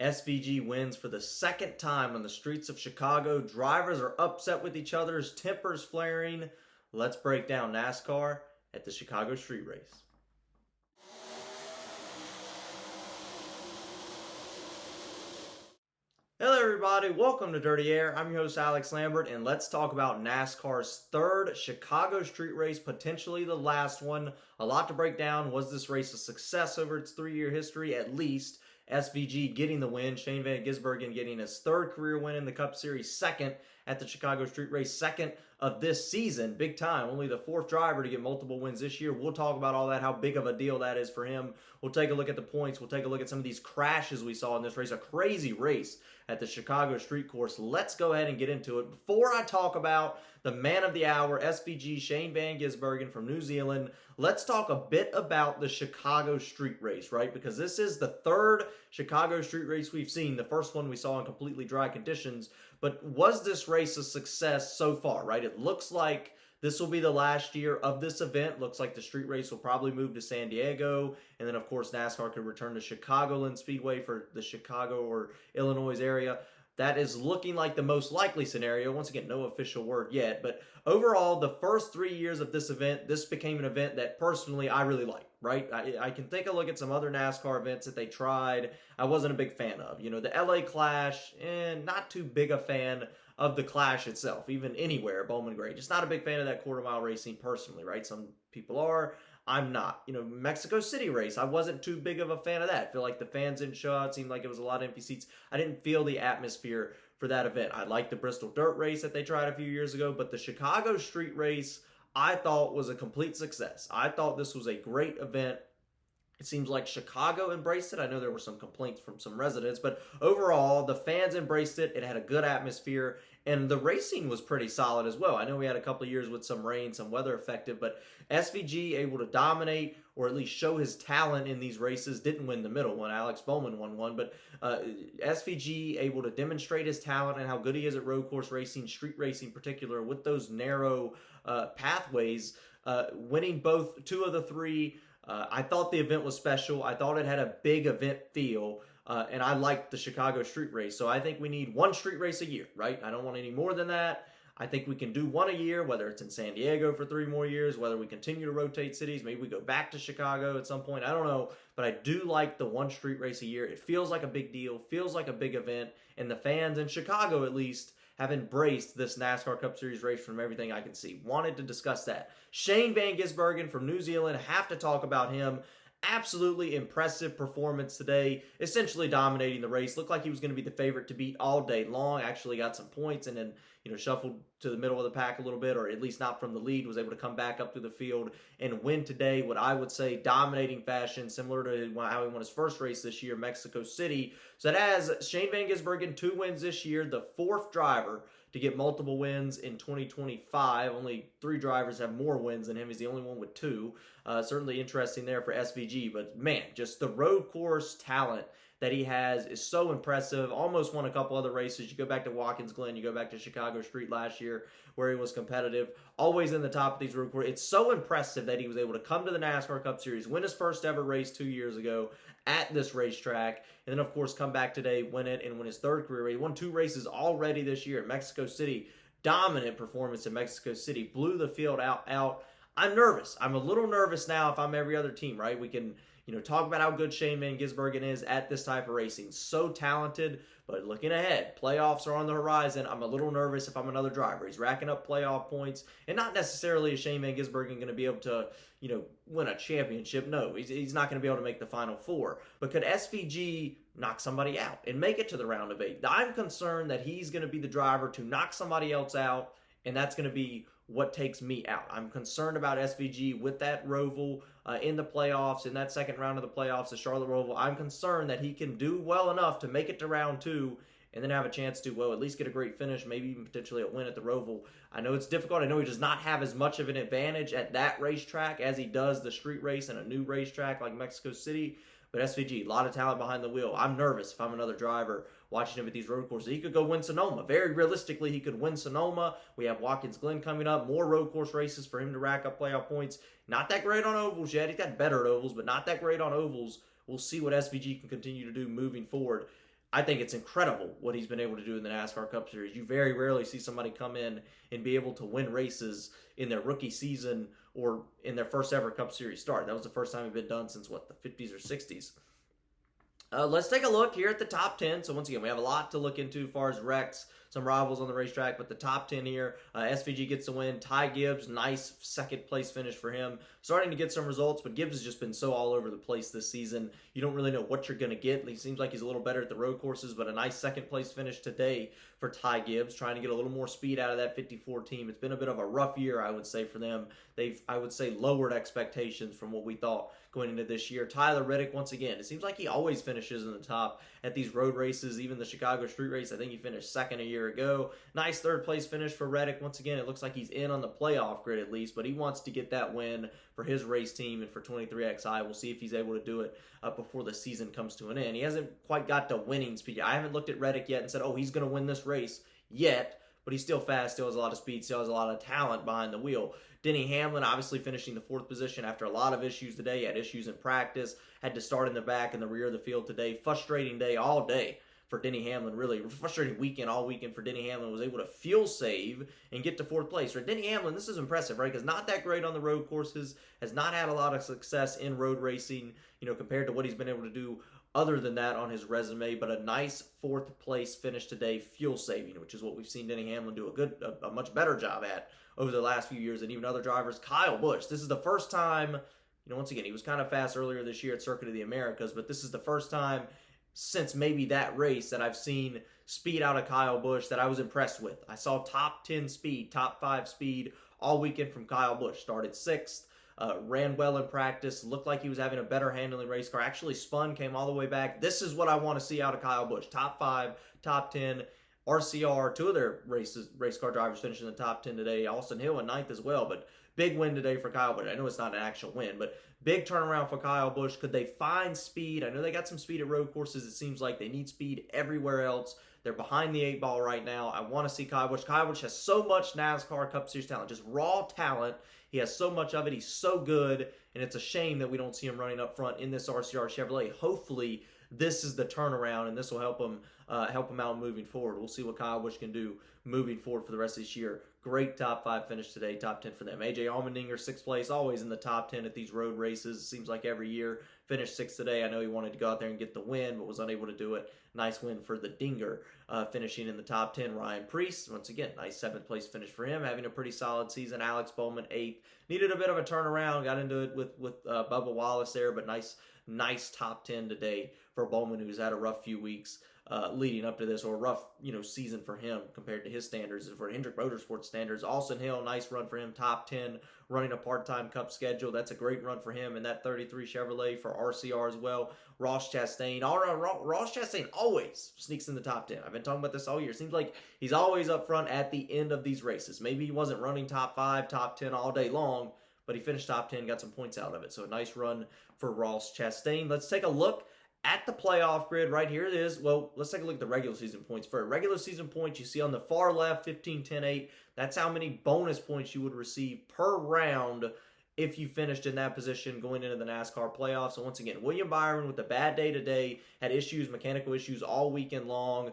SVG wins for the second time on the streets of Chicago. Drivers are upset with each other's tempers flaring. Let's break down NASCAR at the Chicago Street Race. Hello everybody, welcome to Dirty Air. I'm your host Alex Lambert, and let's talk about NASCAR's third Chicago Street Race, potentially the last one. A lot to break down. Was this race a success over its 3-year history? At least SVG getting the win, Shane Van Gisbergen getting his third career win in the Cup Series, second at the Chicago Street Race, second of this season, big time. Only the fourth driver to get multiple wins this year. We'll talk about all that, how big of a deal that is for him. We'll take a look at the points. We'll take a look at some of these crashes we saw in this race, a crazy race at the Chicago Street Course. Let's go ahead and get into it. Before I talk about the man of the hour, SVG, Shane Van Gisbergen from New Zealand, let's talk a bit about the Chicago Street Race, right? Because this is the third Chicago Street Race we've seen. The first one we saw in completely dry conditions. But was this race a success so far, right? It looks like this will be the last year of this event. Looks like the street race will probably move to San Diego. And then, of course, NASCAR could return to Chicagoland Speedway for the Chicago or Illinois area. That is looking like the most likely scenario. Once again, no official word yet. But overall, the first 3 years of this event, this became an event that personally I really like, right? I can take a look at some other NASCAR events that they tried. I wasn't a big fan of. You know, the LA Clash, not too big a fan of the Clash itself, even anywhere, Bowman Gray. Just not a big fan of that quarter-mile racing personally, right? Some people are. I'm not. You know, Mexico City race, I wasn't too big of a fan of that. I feel like the fans didn't show out. It seemed like it was a lot of empty seats. I didn't feel the atmosphere for that event. I liked the Bristol Dirt Race that they tried a few years ago, but the Chicago Street Race I thought was a complete success. I thought this was a great event. It seems like Chicago embraced it. I know there were some complaints from some residents, but overall, the fans embraced it. It had a good atmosphere, and the racing was pretty solid as well. I know we had a couple of years with some rain, some weather affected, but SVG able to dominate or at least show his talent in these races. Didn't win the middle one. Alex Bowman won one, but SVG able to demonstrate his talent and how good he is at road course racing, street racing in particular, with those narrow pathways, winning both 2 of the 3. I thought the event was special. I thought it had a big event feel, and I liked the Chicago Street Race. So I think we need one street race a year, right? I don't want any more than that. I think we can do one a year, whether it's in San Diego for 3 more years, whether we continue to rotate cities. Maybe we go back to Chicago at some point. I don't know, but I do like the one street race a year. It feels like a big deal, feels like a big event, and the fans in Chicago at least have embraced this NASCAR Cup Series race from everything I can see. Wanted to discuss that. Shane Van Gisbergen from New Zealand, have to talk about him. Absolutely impressive performance today, essentially dominating the race. Looked like he was going to be the favorite to beat all day long. Actually got some points and then, shuffled to the middle of the pack a little bit, or at least not from the lead, was able to come back up through the field and win today. What I would say, dominating fashion, similar to how he won his first race this year, Mexico City. So that has Shane Van Gisbergen 2 wins this year, the 4th driver to get multiple wins in 2025. Only 3 drivers have more wins than him. He's the only one with 2. Certainly interesting there for SVG. But man, just the road course talent that he has is so impressive. Almost won a couple other races. You go back to Watkins Glen, you go back to Chicago Street last year where he was competitive. Always in the top of these road courses. It's so impressive that he was able to come to the NASCAR Cup Series, win his first ever race 2 years ago at this racetrack, and then of course come back today, win it, and win his 3rd career race. He won 2 races already this year at Mexico City. Dominant performance in Mexico City. Blew the field out. I'm nervous. I'm a little nervous now if I'm every other team, right? We can talk about how good Shane Van Gisbergen is at this type of racing. So talented, but looking ahead, playoffs are on the horizon. I'm a little nervous if I'm another driver. He's racking up playoff points, and not necessarily is Shane Van Gisbergen going to be able to, win a championship. No, he's not going to be able to make the Final 4. But could SVG knock somebody out and make it to the round of 8? I'm concerned that he's going to be the driver to knock somebody else out, and that's going to be what takes me out. I'm concerned about SVG with that Roval in the playoffs, in that second round of the playoffs, the Charlotte Roval. I'm concerned that he can do well enough to make it to round 2 and then have a chance to, at least get a great finish, maybe even potentially a win at the Roval. I know it's difficult. I know he does not have as much of an advantage at that racetrack as he does the street race and a new racetrack like Mexico City. But SVG, a lot of talent behind the wheel. I'm nervous if I'm another driver watching him at these road courses. He could go win Sonoma. Very realistically, he could win Sonoma. We have Watkins Glen coming up. More road course races for him to rack up playoff points. Not that great on ovals yet. He's got better at ovals, but not that great on ovals. We'll see what SVG can continue to do moving forward. I think it's incredible what he's been able to do in the NASCAR Cup Series. You very rarely see somebody come in and be able to win races in their rookie season or in their first ever Cup Series start. That was the first time it had been done since, what, the 50s or 60s. Let's take a look here at the top 10. So once again, we have a lot to look into as far as wrecks, some rivals on the racetrack, but the top 10 here, SVG gets the win. Ty Gibbs, nice second place finish for him. Starting to get some results, but Gibbs has just been so all over the place this season. You don't really know what you're going to get. He seems like he's a little better at the road courses, but a nice second place finish today for Ty Gibbs, trying to get a little more speed out of that 54 team. It's been a bit of a rough year, I would say, for them. They've, I would say, lowered expectations from what we thought going into this year. Tyler Reddick, once again, it seems like he always finishes in the top at these road races, even the Chicago street race. I think he finished second a year ago. Nice third place finish for Reddick. Once again, it looks like he's in on the playoff grid at least, but he wants to get that win for his race team and for 23XI. We'll see if he's able to do it before the season comes to an end. He hasn't quite got to winning speed. I haven't looked at Reddick yet and said, oh, he's going to win this race yet, but he's still fast, still has a lot of speed, still has a lot of talent behind the wheel. Denny Hamlin obviously finishing the fourth position after a lot of issues today. He had issues in practice, had to start in the back and the rear of the field today. Frustrating day all day for Denny Hamlin, really frustrating weekend all weekend for Denny Hamlin. Was able to fuel save and get to fourth place. For Denny Hamlin, this is impressive, right? Because not that great on the road courses, has not had a lot of success in road racing, compared to what he's been able to do other than that on his resume, but a nice fourth place finish today, fuel saving, which is what we've seen Denny Hamlin do a much better job at over the last few years than even other drivers. Kyle Busch, this is the first time, once again, he was kind of fast earlier this year at Circuit of the Americas, but this is the first time since maybe that race that I've seen speed out of Kyle Busch that I was impressed with. I saw top 10 speed, top 5 speed all weekend from Kyle Busch. Started 6th. Ran well in practice, looked like he was having a better handling race car, actually spun, came all the way back. This is what I want to see out of Kyle Busch. Top 5, top 10, RCR, 2 of their race car drivers finished in the top 10 today. Austin Hill in 9th as well, but big win today for Kyle Busch. I know it's not an actual win, but big turnaround for Kyle Busch. Could they find speed? I know they got some speed at road courses. It seems like they need speed everywhere else. They're behind the 8 ball right now. I want to see Kyle Busch. Kyle Busch has so much NASCAR Cup Series talent, just raw talent. He has so much of it. He's so good, and it's a shame that we don't see him running up front in this RCR Chevrolet. Hopefully, this is the turnaround, and this will help him out moving forward. We'll see what Kyle Busch can do moving forward for the rest of this year. Great top 5 finish today, top 10 for them. AJ Allmendinger, 6th place, always in the top 10 at these road races. It seems like every year. Finished 6th today. I know he wanted to go out there and get the win, but was unable to do it. Nice win for the Dinger, finishing in the top 10. Ryan Preece, once again, nice 7th place finish for him, having a pretty solid season. Alex Bowman, 8th. Needed a bit of a turnaround, got into it with Bubba Wallace there, but nice top 10 today for Bowman, who's had a rough few weeks leading up to this, or a rough season for him compared to his standards and for Hendrick Motorsports standards. Austin Hill, nice run for him, top 10, running a part-time Cup schedule. That's a great run for him, and that 33 Chevrolet for RCR as well. Ross Chastain, Ross Chastain always sneaks in the top 10. I've been talking about this all year. Seems like he's always up front at the end of these races. Maybe he wasn't running top 5, top 10 all day long, but he finished top 10, got some points out of it. So a nice run for Ross Chastain. Let's take a look at the playoff grid. Right here it is. Well, let's take a look at the regular season points first. Regular season points you see on the far left, 15, 10, 8. That's how many bonus points you would receive per round if you finished in that position going into the NASCAR playoffs. So once again, William Byron with a bad day today, had issues, mechanical issues all weekend long,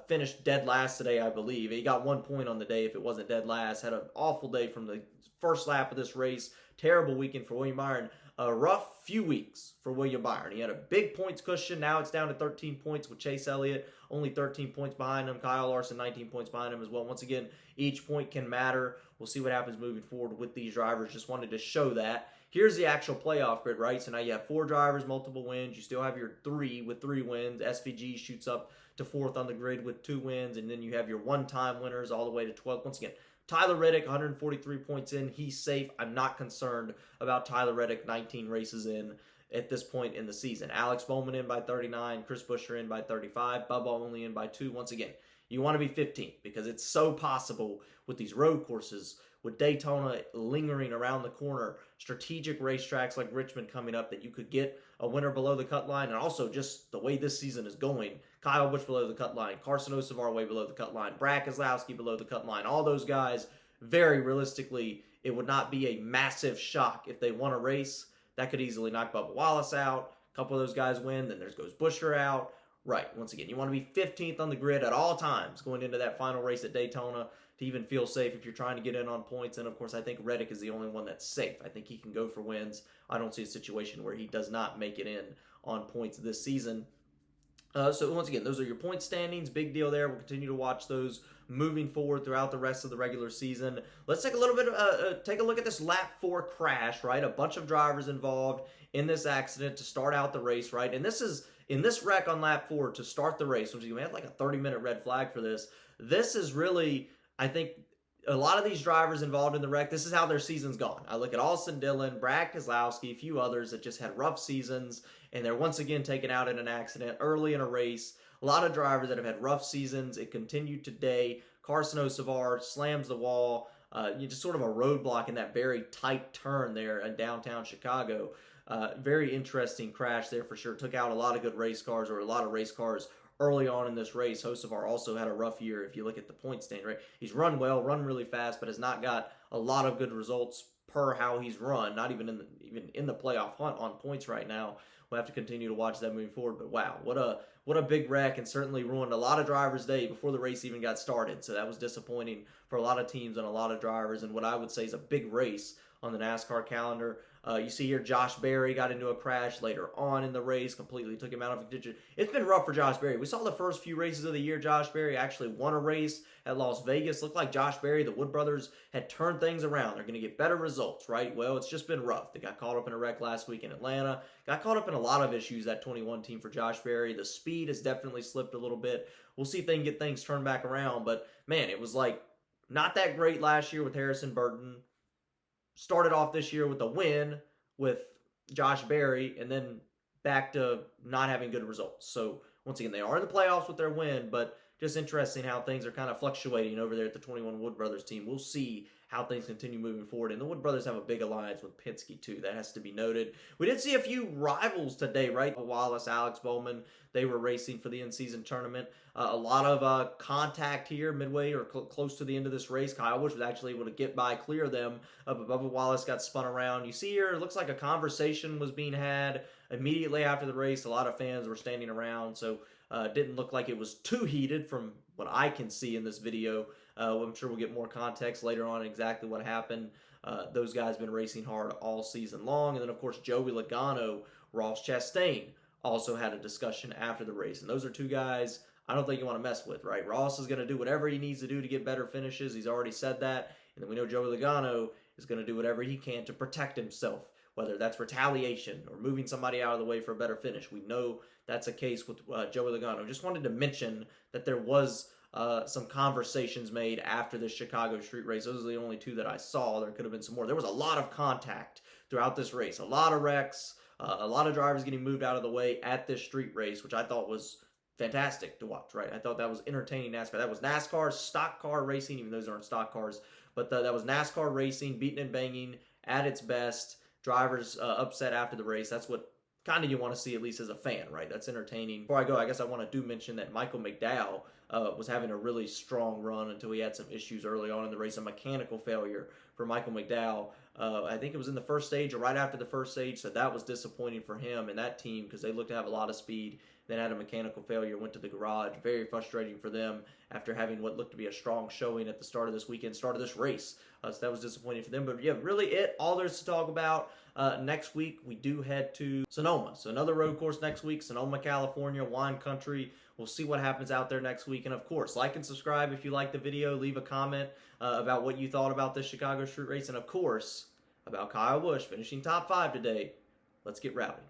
finished dead last today, I believe. He got 1 point on the day if it wasn't dead last. Had an awful day from the first lap of this race. Terrible weekend for William Byron. A rough few weeks for William Byron. He had a big points cushion. Now it's down to 13 points with Chase Elliott, only 13 points behind him. Kyle Larson, 19 points behind him as well. Once again, each point can matter. We'll see what happens moving forward with these drivers. Just wanted to show that. Here's the actual playoff grid, right? So now you have 4 drivers, multiple wins. You still have your 3 with 3 wins. SVG shoots up to 4th on the grid with 2 wins. And then you have your one-time winners all the way to 12th. Once again, Tyler Reddick, 143 points in. He's safe. I'm not concerned about Tyler Reddick, 19 races in at this point in the season. Alex Bowman in by 39. Chris Buescher in by 35. Bubba only in by 2. Once again, you want to be 15th because it's so possible with these road courses, with Daytona lingering around the corner, strategic racetracks like Richmond coming up, that you could get a winner below the cut line. And also just the way this season is going, Kyle Busch below the cut line, Carson Osavar way below the cut line, Brad Keselowski below the cut line. All those guys, very realistically, it would not be a massive shock if they won a race. That could easily knock Bubba Wallace out. A couple of those guys win. Then there goes Buescher out. Right. Once again, you want to be 15th on the grid at all times going into that final race at Daytona to even feel safe if you're trying to get in on points. And of course, I think Reddick is the only one that's safe. I think he can go for wins. I don't see a situation where he does not make it in on points this season. So once again, those are your point standings. Big deal there. We'll continue to watch those moving forward throughout the rest of the regular season. Let's take a little bit take a look at this lap 4 crash, right? A bunch of drivers involved in this accident to start out the race, right? And this is in this wreck on lap 4 to start the race, which we had like a 30-minute red flag for this. This is really, I think, a lot of these drivers involved in the wreck, this is how their season's gone. I look at Austin Dillon, Brad Keselowski, a few others that just had rough seasons, and they're once again taken out in an accident early in a race. A lot of drivers that have had rough seasons. It continued today. Carson Osavar slams the wall. You just sort of a roadblock in that very tight turn there in downtown Chicago. Very interesting crash there for sure. Took out a lot of good race cars, or a lot of race cars early on in this race. Hocevar also had a rough year if you look at the point stand, right? He's run well, run really fast, but has not got a lot of good results per how he's run, not even in the playoff hunt on points right now. We'll have to continue to watch that moving forward. But wow, what a big wreck, and certainly ruined a lot of drivers' day before the race even got started. So that was disappointing for a lot of teams and a lot of drivers, and what I would say is a big race on the NASCAR calendar. You see here Josh Berry got into a crash later on in the race, completely took him out of contention. It's been rough for Josh Berry. We saw the first few races of the year, Josh Berry actually won a race at Las Vegas. Looked like Josh Berry, the Wood brothers, had turned things around. They're going to get better results, right? Well, it's just been rough. They got caught up in a wreck last week in Atlanta. Got caught up in a lot of issues, that 21 team for Josh Berry. The speed has definitely slipped a little bit. We'll see if they can get things turned back around. But, man, it was like not that great last year with Harrison Burton. Started off this year with a win with Josh Berry, and then back to not having good results. So once again, they are in the playoffs with their win, but just interesting how things are kind of fluctuating over there at the 21 Wood Brothers team. We'll see how things continue moving forward. And the Wood Brothers have a big alliance with Penske, too. That has to be noted. We did see a few rivals today, right? Wallace, Alex Bowman, they were racing for the in-season tournament. A lot of contact here midway or close to the end of this race. Kyle Busch was actually able to get by, clear them. But Bubba Wallace got spun around. You see here, it looks like a conversation was being had immediately after the race. A lot of fans were standing around, so it didn't look like it was too heated from what I can see in this video. I'm sure we'll get more context later on exactly what happened. Those guys have been racing hard all season long. And then, of course, Joey Logano, Ross Chastain also had a discussion after the race. And those are two guys I don't think you want to mess with, right? Ross is going to do whatever he needs to do to get better finishes. He's already said that. And then we know Joey Logano is going to do whatever he can to protect himself, whether that's retaliation or moving somebody out of the way for a better finish. We know that's a case with Joey Logano. Just wanted to mention that there was some conversations made after this Chicago street race. Those are the only two that I saw. There could have been some more. There was a lot of contact throughout this race. A lot of wrecks, a lot of drivers getting moved out of the way at this street race, which I thought was fantastic to watch, right? I thought that was entertaining NASCAR. That was NASCAR stock car racing, even though those aren't stock cars. But that was NASCAR racing, beating and banging at its best. Drivers upset after the race. That's what kind of you want to see, at least as a fan, right? That's entertaining. Before I go, I guess I want to mention that Michael McDowell was having a really strong run until he had some issues early on in the race. A mechanical failure for Michael McDowell. I think it was in the first stage or right after the first stage, so that was disappointing for him and that team because they looked to have a lot of speed. Then had a mechanical failure, went to the garage. Very frustrating for them after having what looked to be a strong showing at the start of this weekend, start of this race. So that was disappointing for them. But yeah, really all there's to talk about. Next week, we do head to Sonoma. So another road course next week, Sonoma, California, wine country. We'll see what happens out there next week. And of course, like and subscribe if you like the video. Leave a comment about what you thought about this Chicago street race. And of course, about Kyle Busch finishing top 5 today. Let's get rowdy.